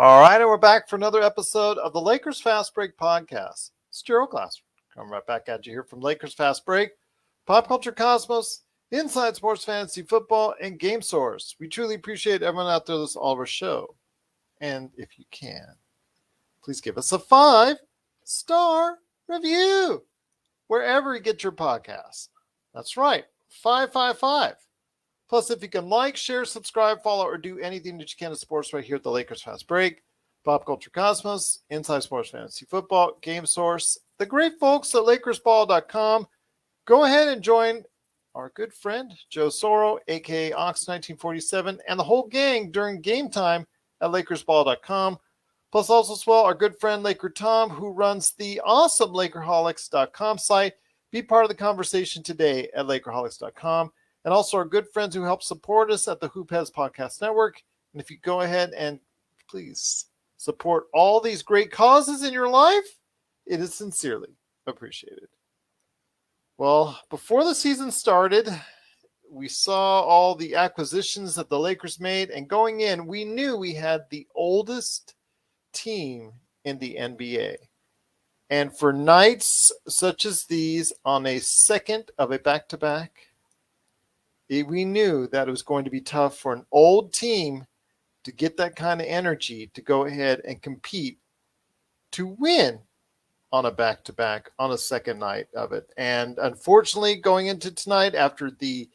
All right, and we're back for another episode of the Lakers Fast Break podcast. It's Gerald coming right back at you here from Lakers Fast Break, Pop Culture Cosmos, Inside Sports Fantasy Football, and Game Source. We truly appreciate everyone out there that's all of our show. And if you can, please give us a 5-star review wherever you get your podcasts. That's right, 555. Plus, if you can like, share, subscribe, follow, or do anything that you can to sports right here at the Lakers Fast Break, Pop Culture Cosmos, Inside Sports Fantasy Football, Game Source, the great folks at LakersBall.com. Go ahead and join our good friend, Joe Soro, a.k.a. Ox1947, and the whole gang during game time at LakersBall.com. Plus, also as well, our good friend Laker Tom, who runs the awesome Lakerholics.com site. Be part of the conversation today at Lakerholics.com. And also our good friends who help support us at the Hoop Heads Podcast Network. And if you go ahead and please support all these great causes in your life, it is sincerely appreciated. Well, before the season started, we saw all the acquisitions that the Lakers made. And going in, we knew we had the oldest team in the NBA. And for nights such as these on a second of a back-to-back, we knew that it was going to be tough for an old team to get that kind of energy to go ahead and compete to win on a back-to-back on a second night of it. And unfortunately, going into tonight after the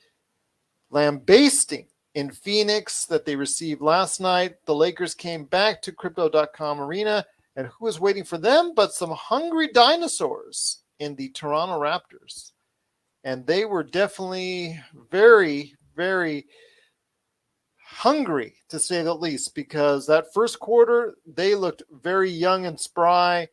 lambasting in Phoenix that they received last night, the Lakers came back to Crypto.com Arena, and who was waiting for them but some hungry dinosaurs in the Toronto Raptors. And they were definitely very, very hungry, to say the least, because that first quarter, they looked very young and spry.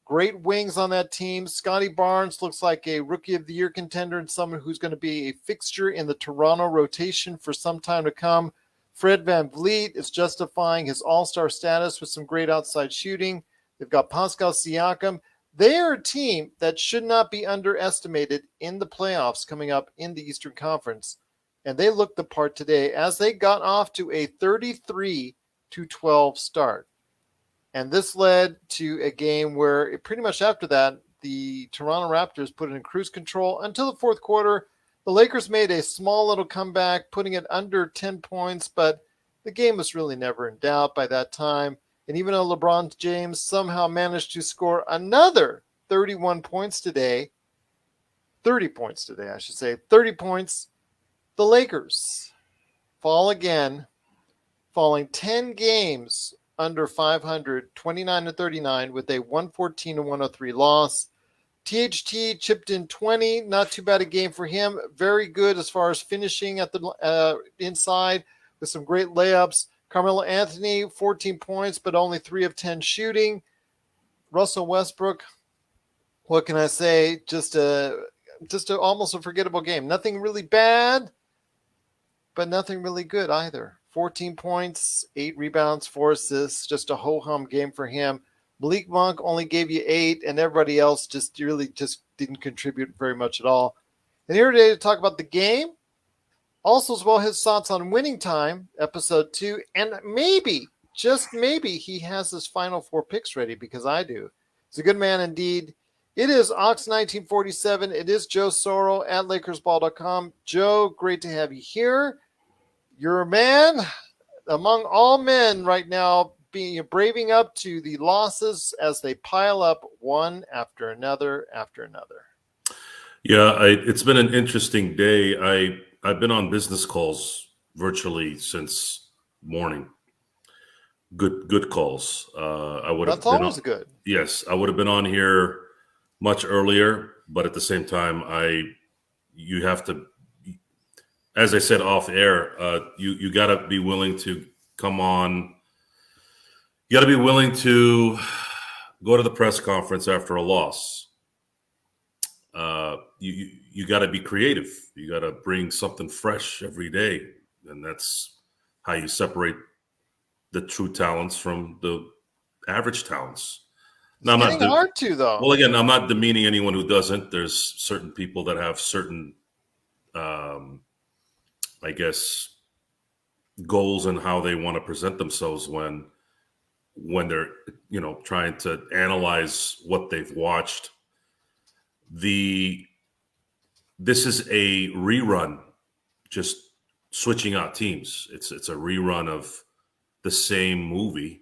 Great wings on that team. Scotty Barnes looks like a Rookie of the Year contender and someone who's going to be a fixture in the Toronto rotation for some time to come. Fred VanVleet is justifying his all-star status with some great outside shooting. They've got Pascal Siakam. They are a team that should not be underestimated in the playoffs coming up in the Eastern Conference. And they looked the part today as they got off to a 33-12 start. And this led to a game where pretty much after that, the Toronto Raptors put it in cruise control until the fourth quarter. The Lakers made a small little comeback, putting it under 10 points, but the game was really never in doubt by that time. And even though LeBron James somehow managed to score another 31 points today, 30 points today, I should say, 30 points, the Lakers fall again, falling 10 games under 500, 29-39 with a 114-103 loss. THT chipped in 20, not too bad a game for him. Very good as far as finishing at the inside with some great layups. Carmelo Anthony, 14 points, but only 3 of 10 shooting. Russell Westbrook, what can I say? Just almost a forgettable game. Nothing really bad, but nothing really good either. 14 points, 8 rebounds, 4 assists, just a ho-hum game for him. Malik Monk only gave you 8, and everybody else just didn't contribute very much at all. And here today to talk about the game, also as well his thoughts on Winning Time, episode 2, and maybe, just maybe, he has his final 4 picks ready, because I do. He's a good man indeed. It is Ox1947. It is Joe Soro at LakersBall.com. Joe, great to have you here. You're a man among all men right now, braving up to the losses as they pile up one after another after another. Yeah, it's been an interesting day. I've been on business calls virtually since morning. Good calls. That's always good. Yes, I would have been on here much earlier, but at the same time, you have to, as I said off air, you got to be willing to come on. You got to be willing to go to the press conference after a loss. You got to be creative. You got to bring something fresh every day, and that's how you separate the true talents from the average talents. Now, it's getting hard to, though. Well, again, I'm not demeaning anyone who doesn't. There's certain people that have certain, I guess, goals and how they want to present themselves when when they're, trying to analyze what they've watched. This is a rerun, just switching out teams. It's a rerun of the same movie.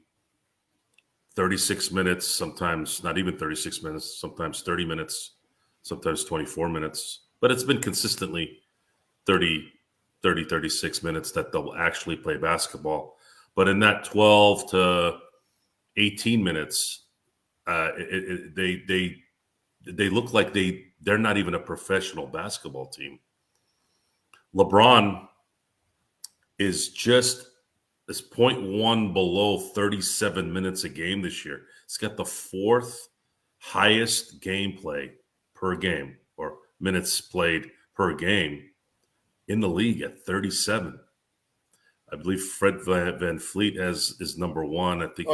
36 minutes, sometimes not even 36 minutes, sometimes 30 minutes, sometimes 24 minutes. But it's been consistently 36 minutes that they'll actually play basketball. But in that 12 to 18 minutes, they look like they're not even a professional basketball team. LeBron is just 0.1 below 37 minutes a game this year. He's got the fourth highest gameplay per game, or minutes played per game, in the league at 37. I believe Fred Van Fleet is number one. I think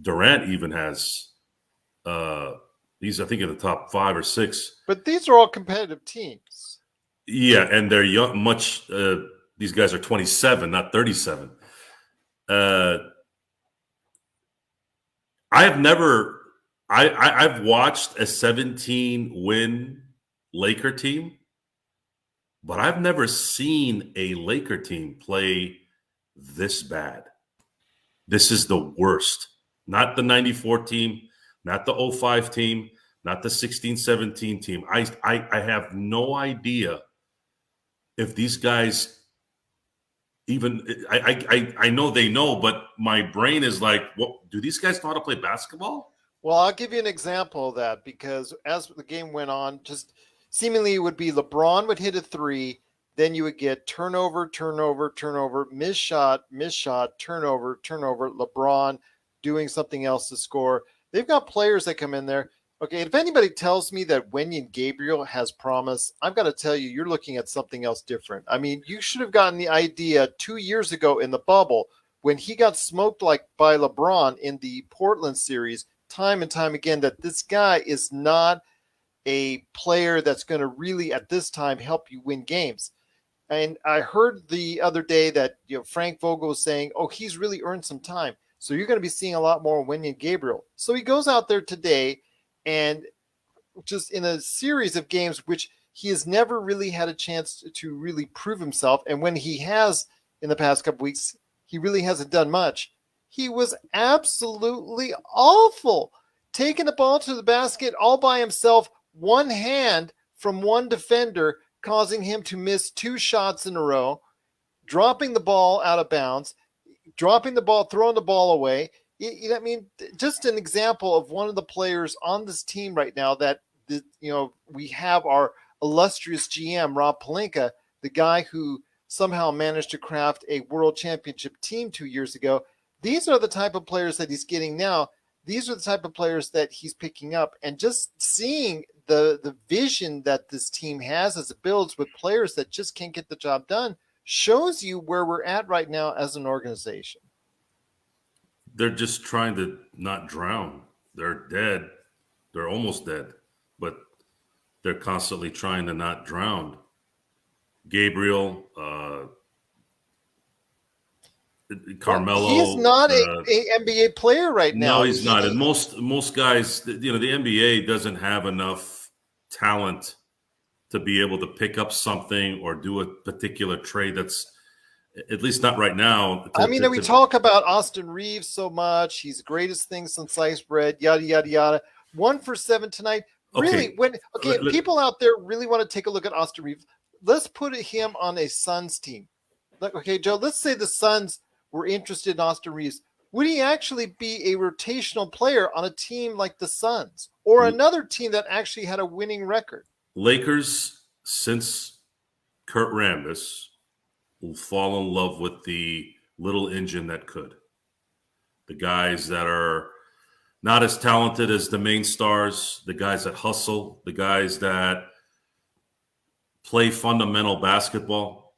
Durant even has he's, I think, in the top 5 or 6. But these are all competitive teams. Yeah, and they're young. These guys are 27, not 37. I've watched a 17-win Laker team, but I've never seen a Laker team play this bad. This is the worst. Not the 94 team, not the 05 team, not the 16-17 team. I have no idea if these guys even I know they know, but my brain is like, what, do these guys know how to play basketball? Well, I'll give you an example of that, because as the game went on, just seemingly it would be LeBron would hit a 3, then you would get turnover, miss shot, turnover, LeBron doing something else to score. They've got players that come in there. Okay, if anybody tells me that Wenyen Gabriel has promise, I've got to tell you, you're looking at something else different. I mean, you should have gotten the idea 2 years ago in the bubble when he got smoked like by LeBron in the Portland series, time and time again, that this guy is not a player that's going to really at this time help you win games. And I heard the other day that Frank Vogel was saying, oh, he's really earned some time. So you're going to be seeing a lot more Wenyen Gabriel. So he goes out there today and just in a series of games which he has never really had a chance to really prove himself. And when he has in the past couple weeks, he really hasn't done much. He was absolutely awful, taking the ball to the basket all by himself, one hand from one defender, causing him to miss 2 shots in a row, dropping the ball out of bounds, dropping the ball, throwing the ball away. I mean, just an example of one of the players on this team right now that, we have our illustrious GM, Rob Pelinka, the guy who somehow managed to craft a world championship team 2 years ago. These are the type of players that he's getting now. These are the type of players that he's picking up. And just seeing the vision that this team has as it builds with players that just can't get the job done shows you where we're at right now as an organization. They're just trying to not drown. They're dead. They're almost dead, but they're constantly trying to not drown. Gabriel, Carmelo. He's not a NBA player right now. No, he's not. And most guys, the NBA doesn't have enough talent to be able to pick up something or do a particular trade that's, at least not right now. We talk about Austin Reeves so much. He's the greatest thing since sliced bread, yada, yada, yada. 1 for 7 tonight. Really, people out there really want to take a look at Austin Reeves. Let's put him on a Suns team. Okay, Joe, let's say the Suns were interested in Austin Reeves. Would he actually be a rotational player on a team like the Suns or another team that actually had a winning record? Lakers, since Kurt Rambis, will fall in love with the little engine that could. The guys that are not as talented as the main stars, the guys that hustle, the guys that play fundamental basketball.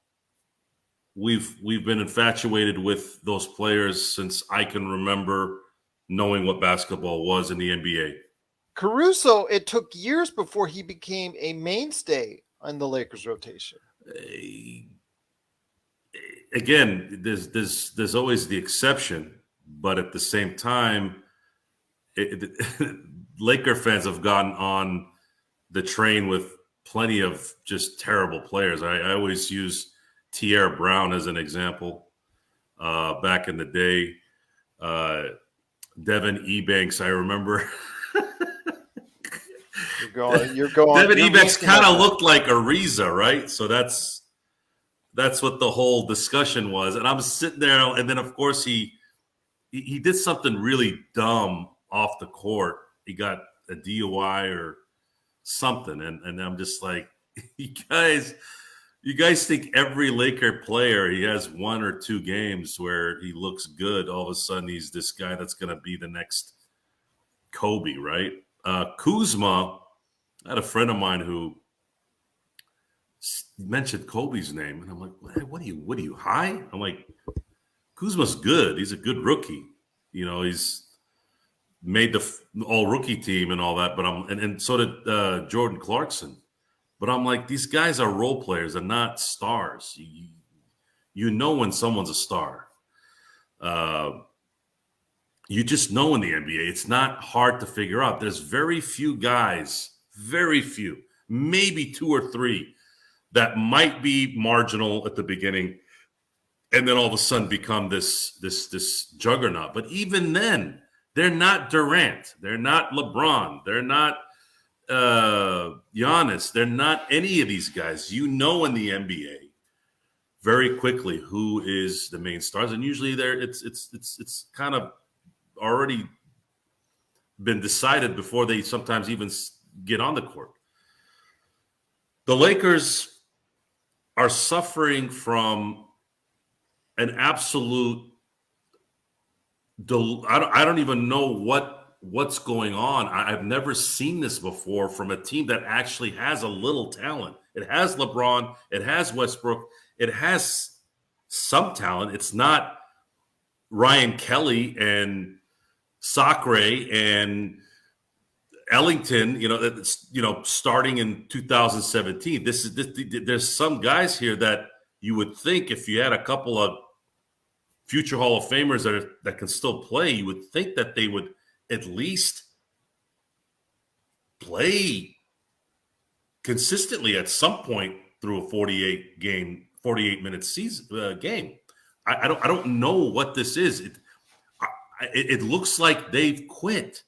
We've been infatuated with those players since I can remember knowing what basketball was in the NBA. Caruso, it took years before he became a mainstay in the Lakers rotation. Again, there's always the exception, but at the same time, Laker fans have gotten on the train with plenty of just terrible players. I always use Tierre Brown as an example. Back in the day, Devin Ebanks, I remember. You're going. Devin Ebanks kind of looked like Ariza, right? So that's what the whole discussion was. And I'm sitting there, and then of course he did something really dumb off the court. He got a DUI or something, and I'm just like, you guys think every Laker player, he has one or two games where he looks good, all of a sudden he's this guy that's going to be the next Kobe, right? Kuzma, I had a friend of mine who mentioned Kobe's name, and I'm like, what are you high? I'm like, Kuzma's good. He's a good rookie. He's made the all rookie team and all that, but and so did Jordan Clarkson. But I'm like, these guys are role players and not stars. You know when someone's a star. You just know in the NBA. It's not hard to figure out. There's very few guys, maybe two or three that might be marginal at the beginning and then all of a sudden become this juggernaut. But even then, they're not Durant. They're not LeBron. They're not Giannis. They're not any of these guys. In the NBA very quickly who is the main stars, and usually it's kind of already been decided before they sometimes even get on the court. The Lakers are suffering from an absolute I don't even know what's going on. I've never seen this before from a team that actually has a little talent. It has LeBron, it has Westbrook, it has some talent. It's not Ryan Kelly and Sacre and Ellington, starting in 2017. There's some guys here that you would think if you had a couple of future Hall of Famers that can still play, you would think that they would at least play consistently at some point through a 48-minute season game. I don't know what this is. It looks like they've quit.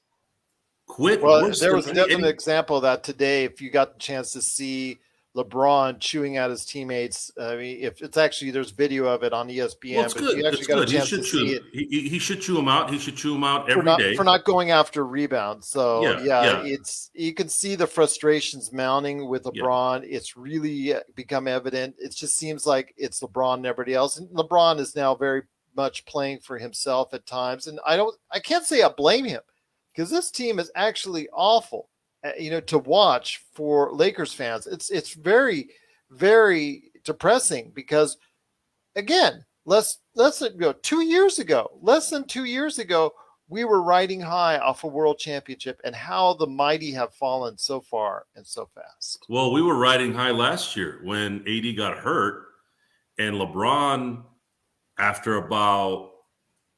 Well, there was a definite example of that today. If you got the chance to see LeBron chewing out his teammates, I mean, if it's actually there's video of it on ESPN. Well, it's good. You actually got a chance to see it. He should chew them out. He should chew them out every day for not going after rebounds. So yeah, it's you can see the frustrations mounting with LeBron. Yeah. It's really become evident. It just seems like it's LeBron and everybody else. And LeBron is now very much playing for himself at times. And I can't say I blame him because this team is actually awful. To watch for Lakers fans. It's very, very depressing because, again, less than 2 years ago, we were riding high off a world championship and how the mighty have fallen so far and so fast. Well, we were riding high last year when AD got hurt and LeBron, after about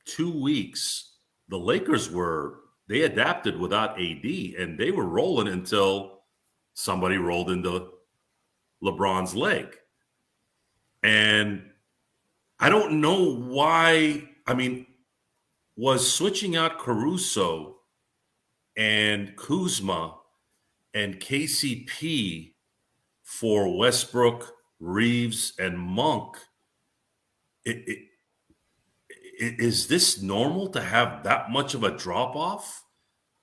2 weeks, the Lakers they adapted without AD, and they were rolling until somebody rolled into LeBron's leg. And I don't know why. I mean, was switching out Caruso and Kuzma and KCP for Westbrook, Reeves, and Monk, is this normal to have that much of a drop-off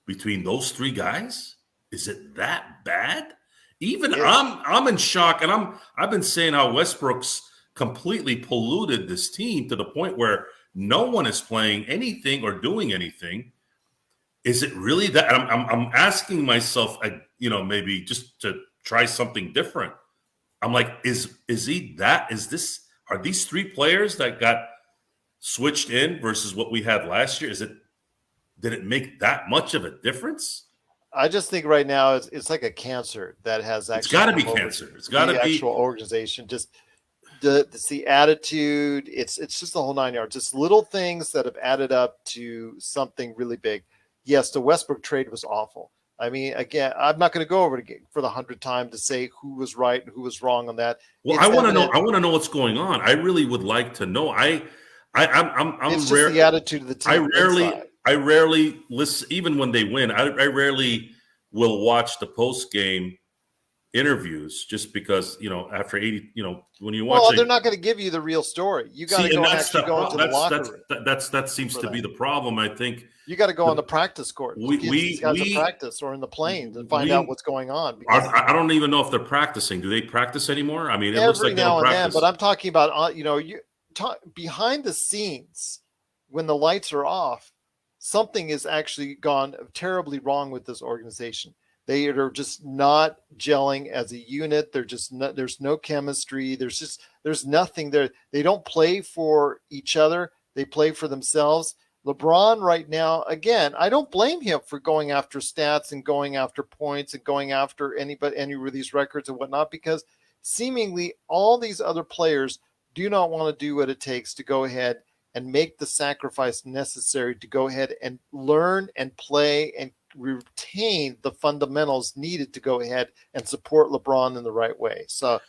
between those three guys? Is it that bad? Even I'm in shock, and I've been saying how Westbrook's completely polluted this team to the point where no one is playing anything or doing anything. Is it really that? I'm asking myself, maybe just to try something different. I'm like, is he that? Are these three players that got switched in versus what we had last year? Did it make that much of a difference? I just think right now it's like a cancer that has actually. It's got to be cancer. It's got to be actual organization. Just It's the attitude. It's just the whole 9 yards. Just little things that have added up to something really big. Yes, the Westbrook trade was awful. I mean, again, I'm not going to go over it again for the 100th time to say who was right and who was wrong on that. Well, I want to know. I want to know what's going on. I really would like to know. I'm it's just the attitude of the team. I rarely listen, even when they win. I rarely will watch the post game interviews just because, after 80, when you watch, they're not going to give you the real story. You got to go into the locker room. That seems to be the problem. I think you got to go on the practice court. These guys are practice or in the plane to find out what's going on. I don't even know if they're practicing. Do they practice anymore? I mean, it looks like now and then, but I'm talking about, behind the scenes when the lights are off, something is actually gone terribly wrong with this organization. They are just not gelling as a unit. There's no chemistry. There's nothing there. They don't play for each other. They play for themselves. LeBron right now, again, I don't blame him for going after stats and going after points and going after any of these records and whatnot, because seemingly all these other players do not want to do what it takes to go ahead and make the sacrifice necessary to go ahead and learn and play and retain the fundamentals needed to go ahead and support LeBron in the right way. So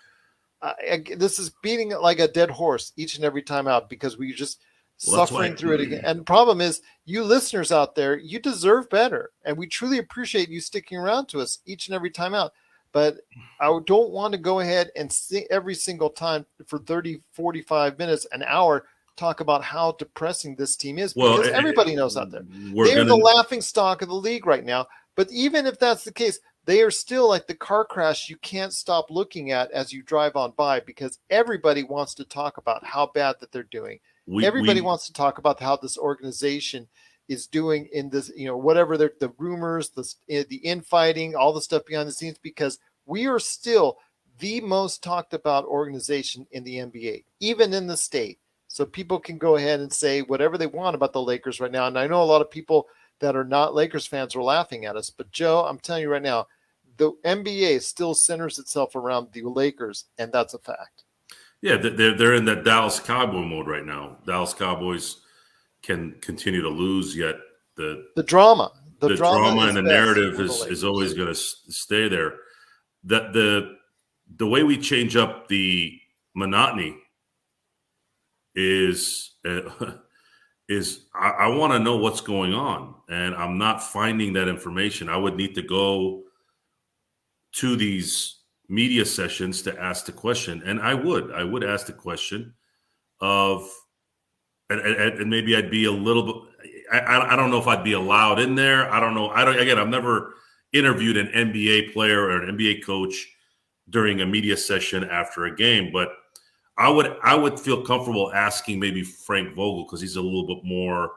this is beating it like a dead horse each and every time out, because we just suffering through it again. And the problem is, you listeners out there, you deserve better. And we truly appreciate you sticking around to us each and every time out. But I don't want to go ahead and every single time for 30, 45 minutes, an hour, talk about how depressing this team is, because everybody knows out there. They're the laughing stock of the league right now. But even if that's the case, they are still like the car crash you can't stop looking at as you drive on by, because everybody wants to talk about how bad that they're doing. Everybody wants to talk about how this organization is doing in this, whatever the rumors, the infighting, all the stuff behind the scenes, because we are still the most talked about organization in the NBA, even in the state. So people can go ahead and say whatever they want about the Lakers right now. And I know a lot of people that are not Lakers fans are laughing at us. But, Joe, I'm telling you right now, the NBA still centers itself around the Lakers, and that's a fact. Yeah, they're in that Dallas Cowboy mode right now. Dallas Cowboys can continue to lose, yet the drama and the narrative is always going to stay there. The way we change up the monotony is I want to know what's going on, and I'm not finding that information. I would need to go to these media sessions to ask the question, and I would ask the question of, and maybe I'd be a little bit. I don't know if I'd be allowed in there. I don't know. Again, I've never interviewed an NBA player or an NBA coach during a media session after a game, but I would feel comfortable asking maybe Frank Vogel, because he's a little bit more.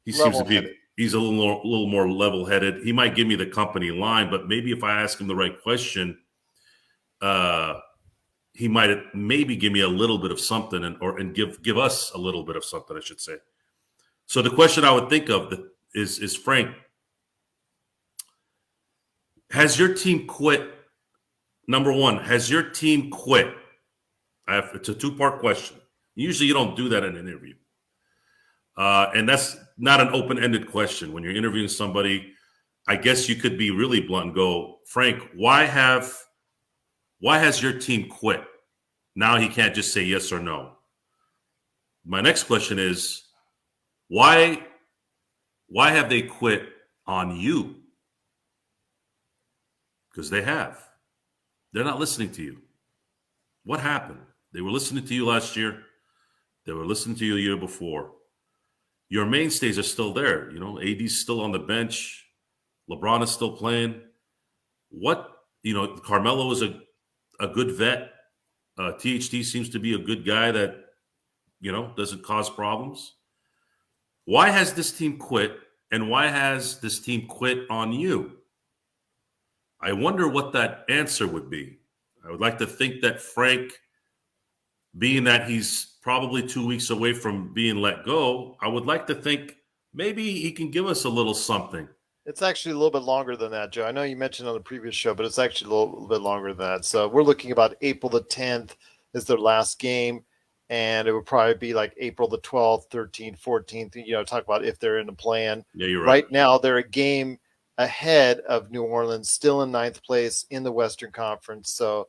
He's a little more level-headed. He might give me the company line, but maybe if I ask him the right question, he might maybe give me a little bit of something, and give us a little bit of something, I should say. So the question I would think of is Frank, has your team quit? Number one, has your team quit? It's a two-part question. Usually you don't do that in an interview. And that's not an open-ended question. When you're interviewing somebody, I guess you could be really blunt and go, Frank, why has your team quit? Now he can't just say yes or no. My next question is, why have they quit on you? Because they have. They're not listening to you. What happened? They were listening to you last year. They were listening to you the year before. Your mainstays are still there. AD's still on the bench. LeBron is still playing. Carmelo is a good vet. THT seems to be a good guy that, doesn't cause problems. Why has this team quit? And why has this team quit on you? I wonder what that answer would be. I would like to think that Frank, being that he's probably 2 weeks away from being let go, I would like to think maybe he can give us a little something. It's actually a little bit longer than that, Joe. I know you mentioned on the previous show, but it's actually a little bit longer than that. So we're looking about April the 10th, is their last game. And it would probably be like April the 12th, 13th, 14th, talk about if they're in the plan. Yeah, you're right. Right now, they're a game ahead of New Orleans, still in 9th place in the Western Conference. So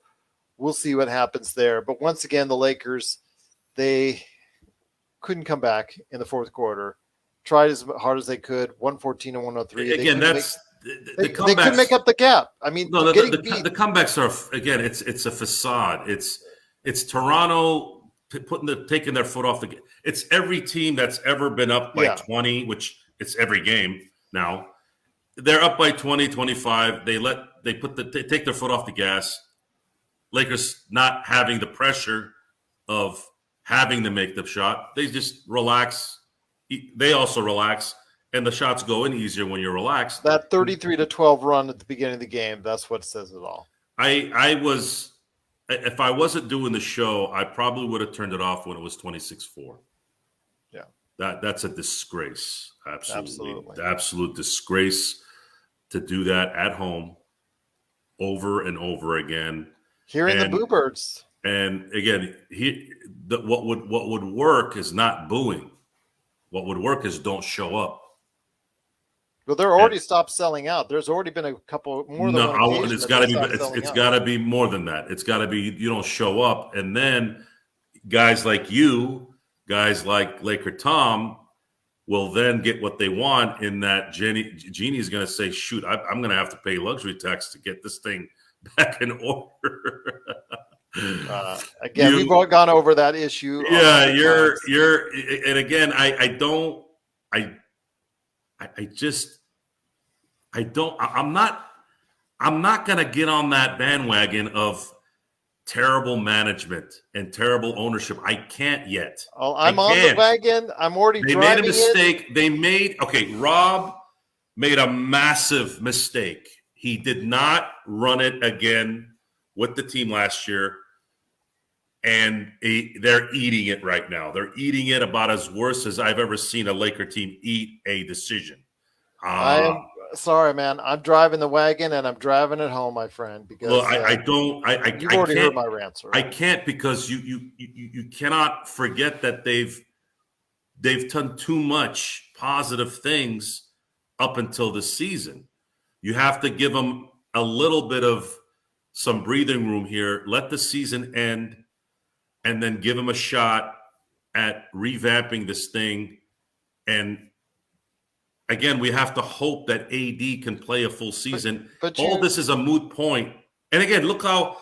we'll see what happens there. But once again, the Lakers, they couldn't come back in the fourth quarter. Tried as hard as they could, 114 and 103. Again, they couldn't make up the gap. I mean, no, the comebacks are, again, it's a facade. It's Toronto taking their foot off the. It's every team that's ever been up by 20, which it's every game now. They're up by 20, 25. They take their foot off the gas. Lakers not having the pressure of having to make the shot. They just relax. They also relax, and the shots go in easier when you're relaxed. That 33-12 run at the beginning of the game, that's what says it all. If I wasn't doing the show, I probably would have turned it off when it was 26-4. Yeah. That's a disgrace. Absolutely. The absolute disgrace to do that at home over and over again. Hearing the Boo Birds. And again, what would work is not booing. What would work is don't show up. Well, they're already stopped selling out. There's already been a couple more than one occasion. It's got to be more than that. It's got to be you don't show up, and then guys like you, guys like Laker Tom, will then get what they want. In that Jeannie's going to say, "Shoot, I'm going to have to pay luxury tax to get this thing back in order." Again, we've all gone over that issue. Yeah, and again, I'm not going to get on that bandwagon of terrible management and terrible ownership. I can't yet. Oh, I'm on the wagon. I'm already driving. They made a mistake. Rob made a massive mistake. He did not run it again with the team last year, and they're eating it right now. They're eating it about as worse as I've ever seen a Laker team eat a decision. I am sorry, man. I'm driving the wagon, and I'm driving it home, my friend. Because you've already heard my rant, sir. I can't, because you cannot forget that they've done too much positive things up until this season. You have to give them a little bit of some breathing room here. Let the season end, and then give them a shot at revamping this thing. And again, we have to hope that AD can play a full season. But all this is a moot point. And again, look how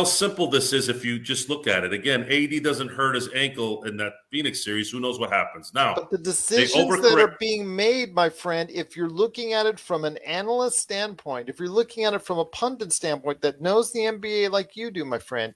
simple this is if you just look at it. Again, AD doesn't hurt his ankle in that Phoenix series. Who knows what happens now? But the decisions that are being made, my friend, if you're looking at it from an analyst standpoint, if you're looking at it from a pundit standpoint that knows the NBA like you do, my friend,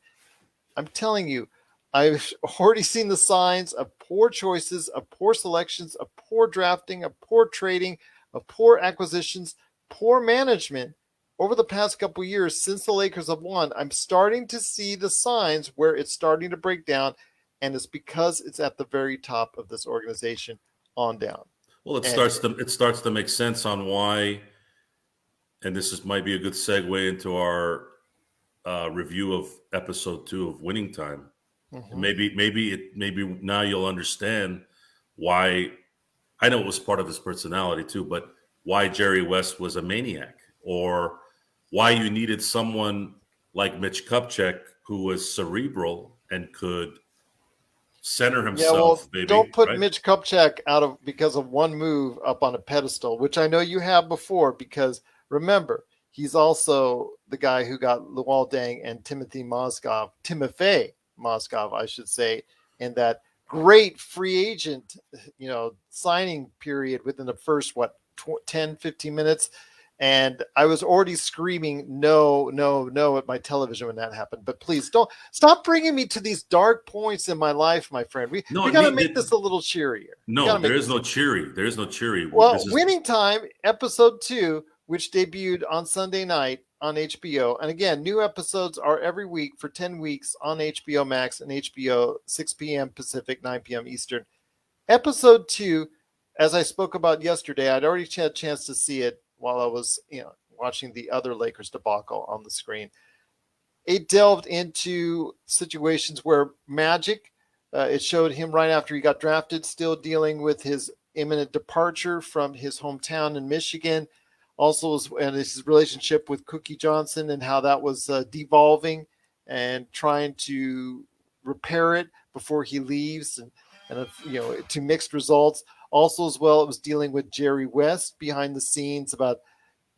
I'm telling you, I've already seen the signs of poor choices, of poor selections, of poor drafting, of poor trading, of poor acquisitions, poor management over the past couple of years since the Lakers have won. I'm starting to see the signs where it's starting to break down, and it's because it's at the very top of this organization on down. Well, it starts to make sense on why, and might be a good segue into our review of episode 2 of Winning Time. Mm-hmm. Maybe now you'll understand why. I know it was part of his personality too, but why Jerry West was a maniac, or why you needed someone like Mitch Kupchak who was cerebral and could center himself. Yeah, well, don't put Mitch Kupchak because of one move up on a pedestal, which I know you have before, because remember, he's also the guy who got Luol Deng and Timothy Mozgov, I should say, in that great free agent, signing period within the first, 10, 15 minutes. And I was already screaming, no, at my television when that happened. But please don't stop bringing me to these dark points in my life, my friend. We got to make this a little cheerier. No, there is no cheery. There is no cheery. Well, Winning Time, episode 2, which debuted on Sunday night on HBO. And again, new episodes are every week for 10 weeks on HBO Max and HBO, 6 p.m. Pacific, 9 p.m. Eastern. Episode 2, as I spoke about yesterday, I'd already had a chance to see it while I was watching the other Lakers debacle on the screen. it delved into situations where Magic, it showed him right after he got drafted, still dealing with his imminent departure from his hometown in Michigan. Also, and his relationship with Cookie Johnson and how that was devolving and trying to repair it before he leaves, and to mixed results. Also, as well, it was dealing with Jerry West behind the scenes about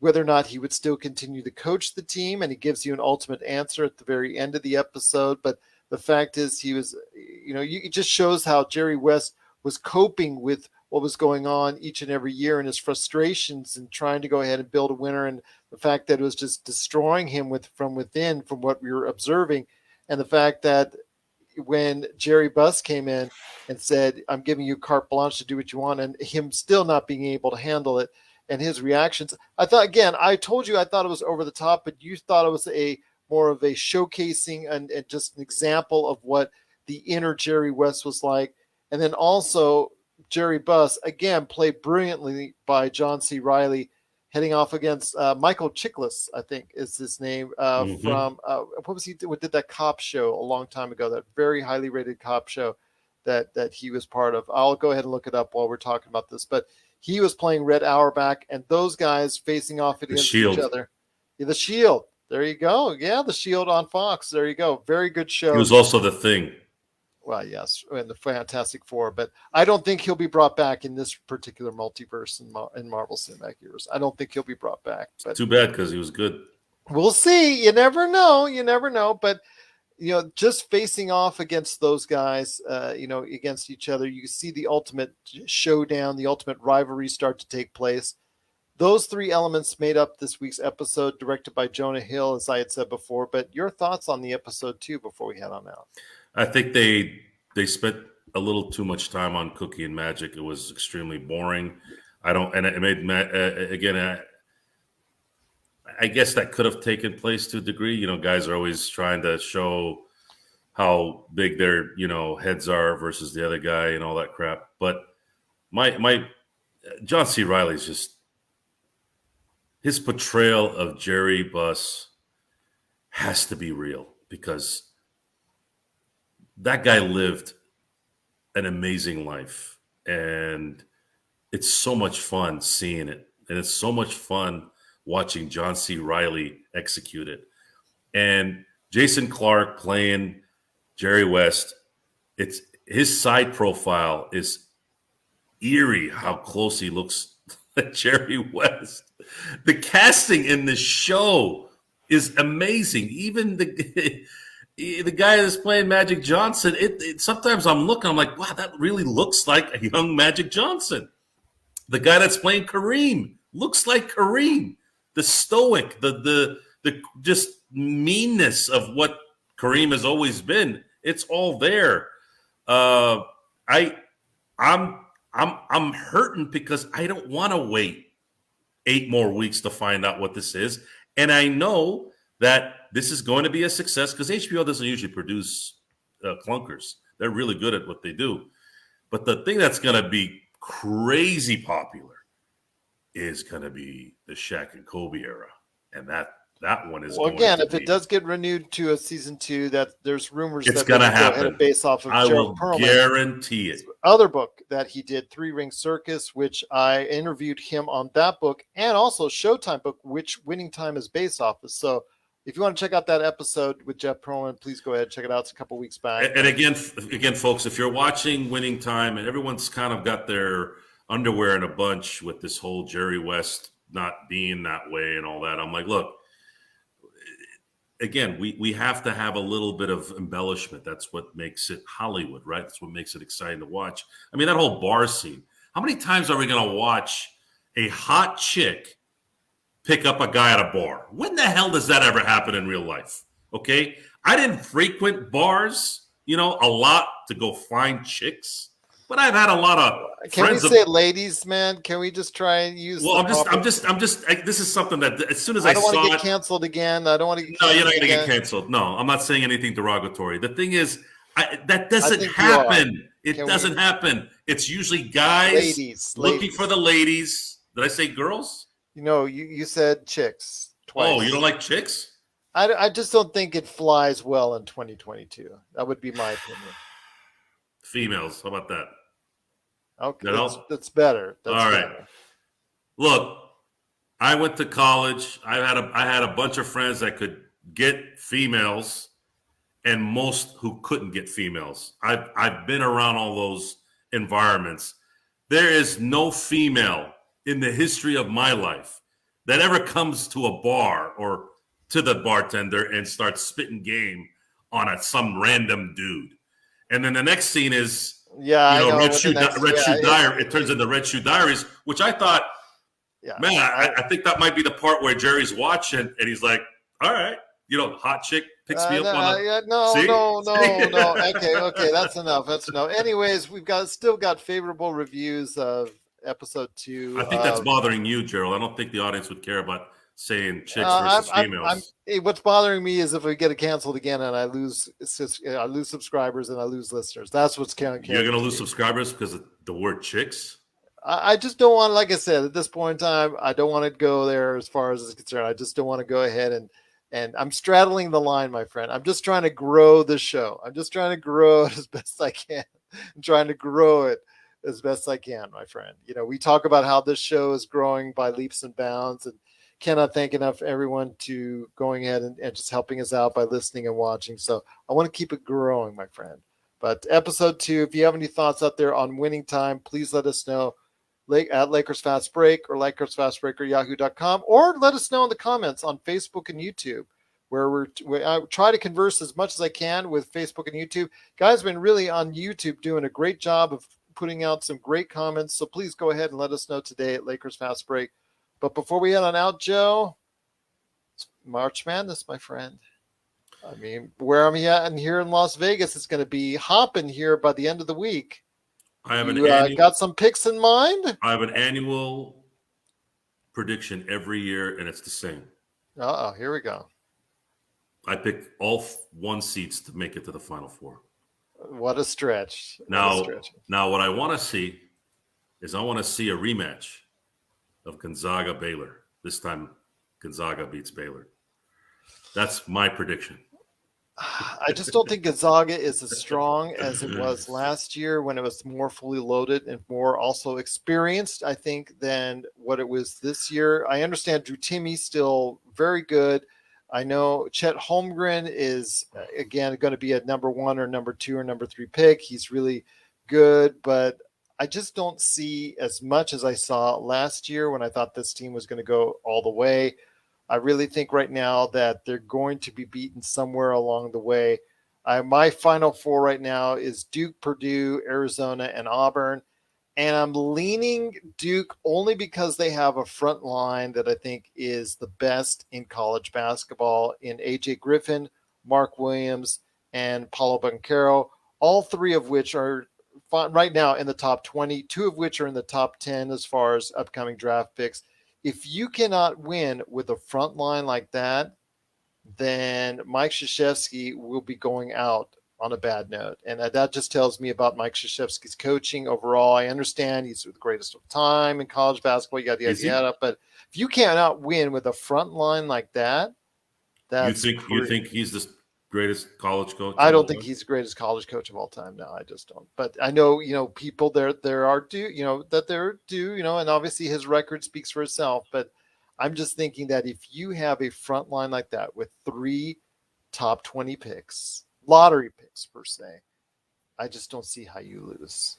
whether or not he would still continue to coach the team, and he gives you an ultimate answer at the very end of the episode. But the fact is, he was, it just shows how Jerry West was coping with what was going on each and every year and his frustrations and trying to go ahead and build a winner, and the fact that it was just destroying him from within, from what we were observing, and the fact that when Jerry Buss came in and said, "I'm giving you carte blanche to do what you want," and him still not being able to handle it, and his reactions, I thought, again, I told you I thought it was over the top, but you thought it was a more of a showcasing and just an example of what the inner Jerry West was like. And then also Jerry Buss, again, played brilliantly by John C. Reilly, heading off against Michael Chiklis, I think is his name, from what was he did that cop show a long time ago, that very highly rated cop show that he was part of. I'll go ahead and look it up while we're talking about this, but he was playing Red Auerbach, and those guys facing off against each other. Yeah, the Shield. There you go. Yeah, the Shield on Fox. There you go. Very good show. He was also the Thing. Well, yes, in the Fantastic Four, but I don't think he'll be brought back in this particular multiverse in Marvel Cinematic Universe. I don't think he'll be brought back. But too bad, because he was good. We'll see. You never know. But just facing off against those guys, against each other, you see the ultimate showdown, the ultimate rivalry start to take place. Those three elements made up this week's episode, directed by Jonah Hill, as I had said before. But your thoughts on the episode too before we head on out? I think they spent a little too much time on Cookie and Magic. It was extremely boring. And it made again. I guess that could have taken place to a degree. Guys are always trying to show how big their heads are versus the other guy and all that crap. But my John C. Reilly's just, his portrayal of Jerry Buss has to be real, because that guy lived an amazing life, and it's so much fun seeing it, and it's so much fun watching John C. Reilly execute it. And Jason Clarke playing Jerry West, it's his side profile is eerie how close he looks at Jerry West. The casting in this show is amazing. Even the guy that's playing Magic Johnson, it sometimes I'm like, wow, that really looks like a young Magic Johnson. The guy that's playing Kareem looks like Kareem. The stoic, the just meanness of what Kareem has always been, it's all there. I'm hurting because I don't want to wait 8 more weeks to find out what this is, and I know that this is going to be a success because HBO doesn't usually produce clunkers. They're really good at what they do. But the thing that's going to be crazy popular is going to be the Shaq and Kobe era. And that one is again, if it does get renewed to a season 2, that there's rumors it's that going to happen. Based off of I Gerald will Perlman's guarantee it. Other book that he did, 3 Ring Circus, which I interviewed him on that book, and also Showtime book, which Winning Time is based off of. So if you want to check out that episode with Jeff Perlman, please go ahead and check it out. It's a couple weeks back. And again, folks, if you're watching Winning Time and everyone's kind of got their underwear in a bunch with this whole Jerry West not being that way and all that, I'm like, look, again, we have to have a little bit of embellishment. That's what makes it Hollywood, right? That's what makes it exciting to watch. I mean, that whole bar scene. How many times are we going to watch a hot chick pick up a guy at a bar? When the hell does that ever happen in real life? Okay? I didn't frequent bars, a lot to go find chicks. But I've had a lot of Can we say ladies, man? Can we just try and use? Well, I'm just. This is something that as soon as I don't want to get canceled again. I don't want to. No, you're not going to get canceled. No, I'm not saying anything derogatory. The thing is, that doesn't happen. It doesn't happen. It's usually guys looking for the ladies. Did I say girls? You said chicks twice. Oh, you don't like chicks? I just don't think it flies well in 2022. That would be my opinion. Females, how about that? Okay, That help? that's better. That's All right. better. Look, I went to college. I had a bunch of friends that could get females, and most who couldn't get females. I've been around all those environments. There is no female in the history of my life that ever comes to a bar or to the bartender and starts spitting game on some random dude. And then the next scene is, Yeah, I know. Red Shoe Diary. It turns into Red Shoe Diaries, which I thought, man, I think that might be the part where Jerry's watching and he's like, all right, hot chick picks me up on a... No. Okay, that's enough. Anyways, we've still got favorable reviews of episode 2. I think that's bothering you, Gerald. I don't think the audience would care about saying chicks versus females. What's bothering me is if we get it canceled again and I lose subscribers and I lose listeners. That's what's counting. You're going to lose subscribers because of the word chicks? I just don't want, like I said, at this point in time, I don't want to go there as far as it's concerned. I just don't want to go ahead and I'm straddling the line, my friend. I'm just trying to grow the show. I'm just trying to grow it as best I can. I'm trying to grow it as best I can, my friend. We talk about how this show is growing by leaps and bounds, and cannot thank enough everyone to going ahead and just helping us out by listening and watching. So I want to keep it growing, my friend. But episode 2, if you have any thoughts out there on winning time, please let us know at Lakers Fast Break or LakersFastBreak@yahoo.com, or let us know in the comments on Facebook and YouTube, where I try to converse as much as I can with Facebook and YouTube. Guys have been really on YouTube doing a great job of putting out some great comments. So please go ahead and let us know today at Lakers Fast Break. But before we head on out, Joe, it's March Madness, my friend. I mean, where I'm at and here in Las Vegas, it's going to be hopping here by the end of the week. I have got some picks in mind? I have an annual prediction every year, and it's the same. Here we go. I pick all 1 seeds to make it to the Final Four. What a stretch. Now what I want to see is I want to see a rematch of Gonzaga-Baylor. This time, Gonzaga beats Baylor. That's my prediction. I just don't think Gonzaga is as strong as it was last year when it was more fully loaded and more also experienced, I think, than what it was this year. I understand Drew Timmy's still very good. I know Chet Holmgren is, again, going to be a number 1 or number 2 or number 3 pick. He's really good, but I just don't see as much as I saw last year when I thought this team was going to go all the way. I really think right now that they're going to be beaten somewhere along the way. My Final 4 right now is Duke, Purdue, Arizona, and Auburn. And I'm leaning Duke only because they have a front line that I think is the best in college basketball in A.J. Griffin, Mark Williams, and Paulo Banchero, all 3 of which are right now in the top 20, 2 of which are in the top 10 as far as upcoming draft picks. If you cannot win with a front line like that, then Mike Krzyzewski will be going out on a bad note. And that just tells me about Mike Krzyzewski's coaching overall. I understand he's the greatest of time in college basketball, yada, yada, yada. But if you cannot win with a front line like that, that's you think he's the greatest college coach? I don't think he's the greatest college coach of all time. No, I just don't. But I know, people there are due, that they're due, and obviously his record speaks for itself. But I'm just thinking that if you have a front line like that with 3 top 20 picks, lottery picks per se, I just don't see how you lose.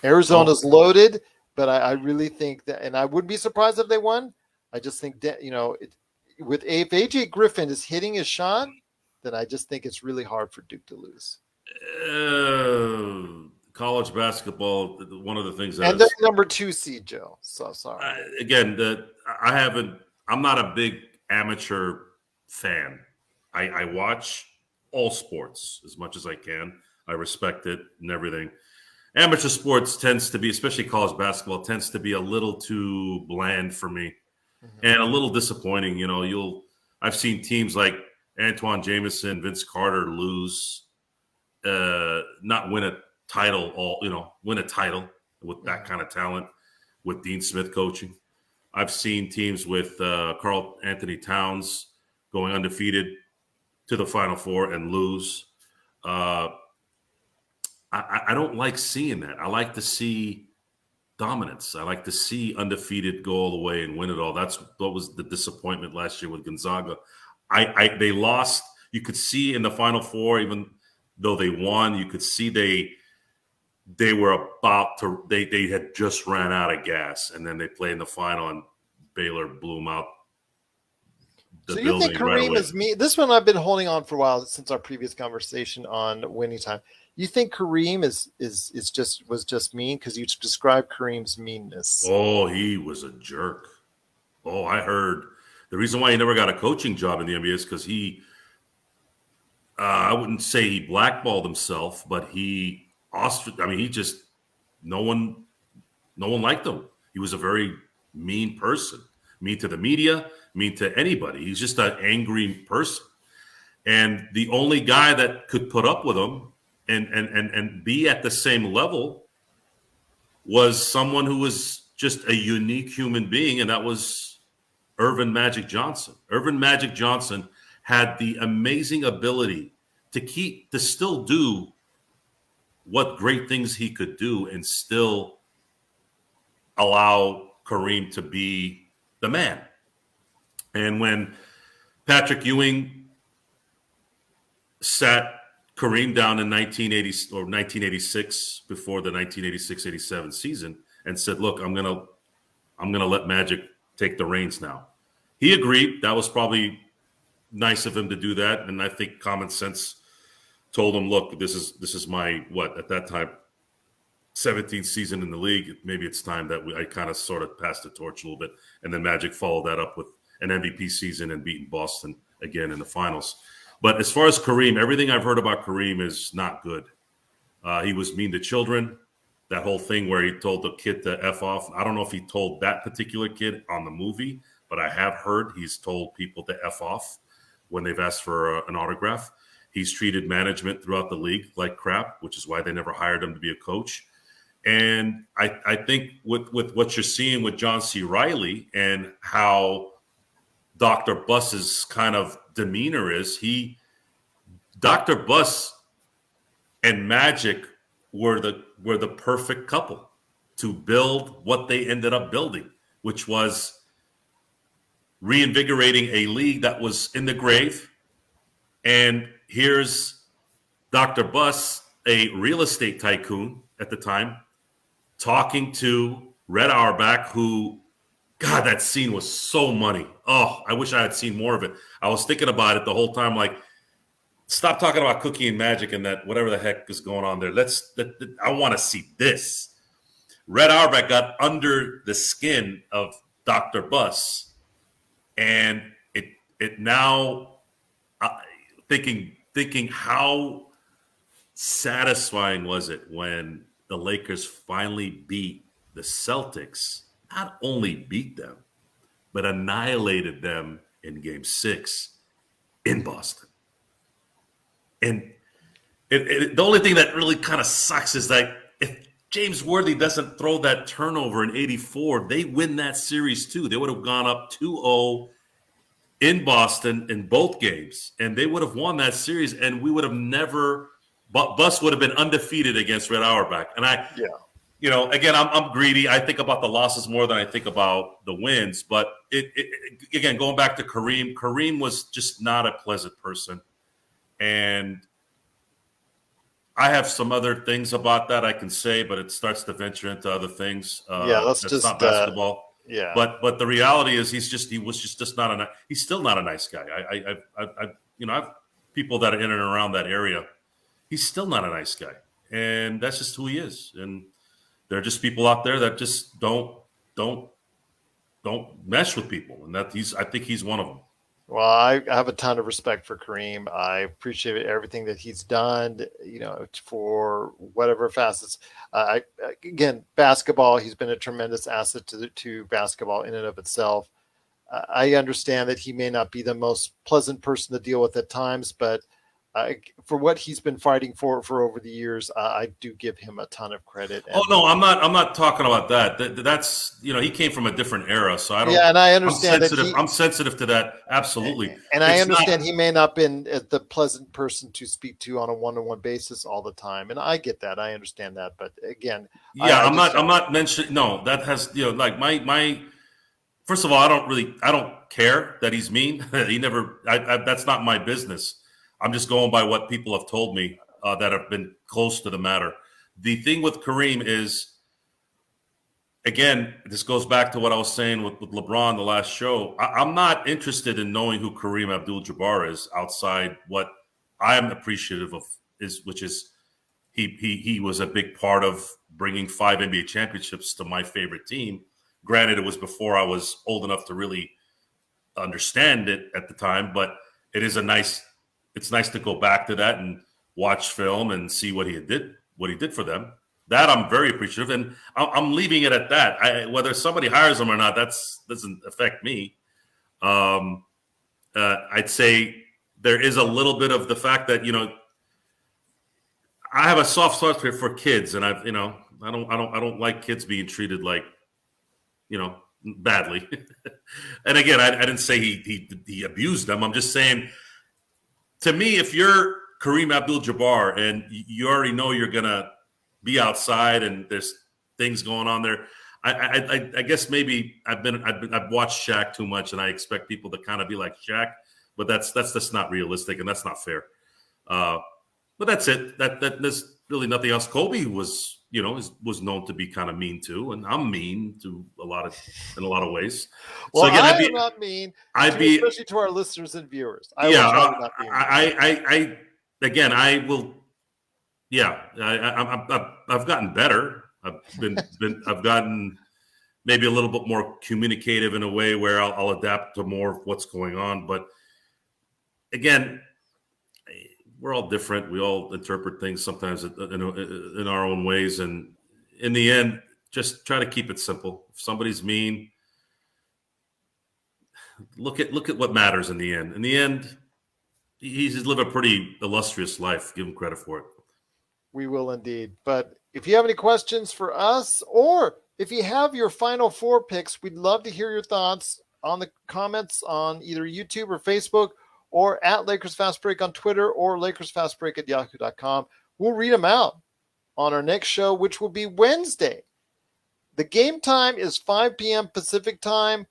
Arizona's loaded, but I really think that, and I wouldn't be surprised if they won. I just think that, if AJ Griffin is hitting his shot, then I just think it's really hard for Duke to lose. College basketball, one of the things and they're number 2 seed, Joe. So sorry. I'm not a big amateur fan. I watch all sports as much as I can. I respect it and everything. Amateur sports tends to be, especially college basketball, tends to be a little too bland for me and a little disappointing. I've seen teams like Antoine Jameson, Vince Carter lose, not win a title, win a title with that kind of talent with Dean Smith coaching. I've seen teams with Karl Anthony Towns going undefeated to the Final Four and lose. I don't like seeing that. I like to see dominance. I like to see undefeated go all the way and win it all. That was the disappointment last year with Gonzaga. They lost. You could see in the Final Four, even though they won, you could see they were about to. They had just ran out of gas, and then they played in the final, and Baylor blew them out. So you think Kareem is me? This one I've been holding on for a while since our previous conversation on winning time. You think Kareem was just mean because you described Kareem's meanness? Oh, he was a jerk. Oh, I heard the reason why he never got a coaching job in the NBA is because he. I wouldn't say he blackballed himself, but he just no one liked him. He was a very mean person, mean to the media, mean to anybody. He's just an angry person. And the only guy that could put up with him and be at the same level was someone who was just a unique human being, and that was Earvin Magic Johnson. Earvin Magic Johnson had the amazing ability to still do what great things he could do and still allow Kareem to be the man. And when Patrick Ewing sat Kareem down in 1980 or 1986 before the 1986-87 season and said, "Look, I'm gonna let Magic take the reins now," he agreed. That was probably nice of him to do that, and I think common sense told him, "Look, this is my at that time 17th season in the league. Maybe it's time that I kind of sort of passed the torch a little bit." And then Magic followed that up with an MVP season and beating Boston again in the finals. But as far as Kareem, everything I've heard about Kareem is not good. He was mean to children. That whole thing where he told the kid to F off. I don't know if he told that particular kid on the movie, but I have heard he's told people to F off when they've asked for an autograph. He's treated management throughout the league like crap, which is why they never hired him to be a coach. And I think with what you're seeing with John C. Reilly and how Dr. Buss's kind of demeanor is, Dr. Buss and Magic were the perfect couple to build what they ended up building, which was reinvigorating a league that was in the grave. And here's Dr. Buss, a real estate tycoon at the time, talking to Red Auerbach, who, God, that scene was so money. Oh, I wish I had seen more of it. I was thinking about it the whole time, like, stop talking about Cookie and Magic and that whatever the heck is going on there. I want to see this. Red Auerbach got under the skin of Dr. Buss, and it now thinking how satisfying was it when the Lakers finally beat the Celtics, not only beat them, but annihilated them in Game 6 in Boston. And the only thing that really kind of sucks is that if James Worthy doesn't throw that turnover in 84, they win that series too. They would have gone up 2-0 in Boston in both games, and they would have won that series, and we would have never – Buss would have been undefeated against Red Auerbach. And again, I'm greedy. I think about the losses more than I think about the wins. But again, going back to Kareem was just not a pleasant person. And I have some other things about that I can say, but it starts to venture into other things. That's just not basketball. Yeah. But the reality is he's still not a nice guy. I've people that are in and around that area. He's still not a nice guy. And that's just who he is. And there are just people out there that just don't mesh with people. And I think he's one of them. Well, I have a ton of respect for Kareem. I appreciate everything that he's done, for whatever facets. Again, basketball, he's been a tremendous asset to basketball in and of itself. I understand that he may not be the most pleasant person to deal with at times, but for what he's been fighting for over the years, I do give him a ton of credit. Oh no, I'm not talking about that. That's he came from a different era, so I don't. Yeah, and I understand I'm sensitive to that. Absolutely, and I understand he may not been the pleasant person to speak to on a one-on-one basis all the time, and I get that. I understand that, but again, yeah, I'm not mentioning. No, that has like my. First of all, I don't care that he's mean. He never. That's not my business. I'm just going by what people have told me that have been close to the matter. The thing with Kareem is, again, this goes back to what I was saying with LeBron the last show. I'm not interested in knowing who Kareem Abdul-Jabbar is outside what I am appreciative of, which is he was a big part of bringing 5 NBA championships to my favorite team. Granted, it was before I was old enough to really understand it at the time, but it's nice to go back to that and watch film and see what he did for them. That I'm very appreciative, and I'm leaving it at that. Whether somebody hires him or not, that doesn't affect me. I'd say there is a little bit of the fact that I have a soft spot for kids, and I don't like kids being treated like badly. And again, I didn't say he abused them. I'm just saying, to me, if you're Kareem Abdul-Jabbar and you already know you're gonna be outside and there's things going on there, I guess maybe I've watched Shaq too much and I expect people to kind of be like Shaq, but that's just not realistic and that's not fair. But that's it. That there's really nothing else. Kobe was was known to be kind of mean too, and I'm mean in a lot of ways. Well, so again, I'm not mean. Especially to our listeners and viewers. I will. Yeah, I've gotten better. I've gotten maybe a little bit more communicative in a way where I'll adapt to more of what's going on. But again, we're all different. We all interpret things sometimes in our own ways. And in the end, just try to keep it simple. If somebody's mean, look at what matters in the end. In the end, he's lived a pretty illustrious life. Give him credit for it. We will indeed. But if you have any questions for us, or if you have your final 4 picks, we'd love to hear your thoughts on the comments on either YouTube or Facebook, or at Lakers Fast Break on Twitter, or LakersFastBreak@yahoo.com. We'll read them out on our next show, which will be Wednesday. The game time is 5 p.m. Pacific time.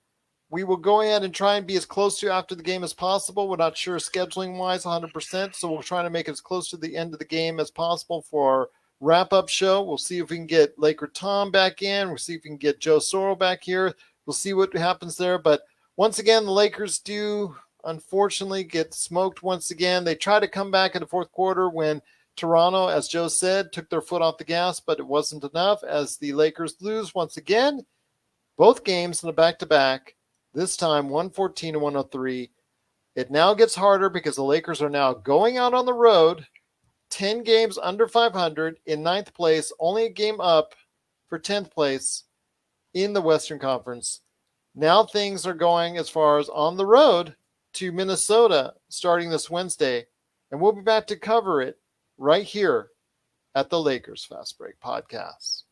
We will go ahead and try and be as close to after the game as possible. We're not sure scheduling-wise 100%, so we'll try to make it as close to the end of the game as possible for our wrap-up show. We'll see if we can get Laker Tom back in. We'll see if we can get Joe Soro back here. We'll see what happens there. But once again, the Lakers do unfortunately get smoked once again. They try to come back in the fourth quarter when Toronto, as Joe said, took their foot off the gas, but it wasn't enough as the Lakers lose once again. Both games in a back-to-back, this time 114 to 103. It now gets harder because the Lakers are now going out on the road, 10 games under 500 in 9th place, only a game up for 10th place in the Western Conference. Now things are going as far as on the road to Minnesota starting this Wednesday, and we'll be back to cover it right here at the Lakers Fast Break Podcast.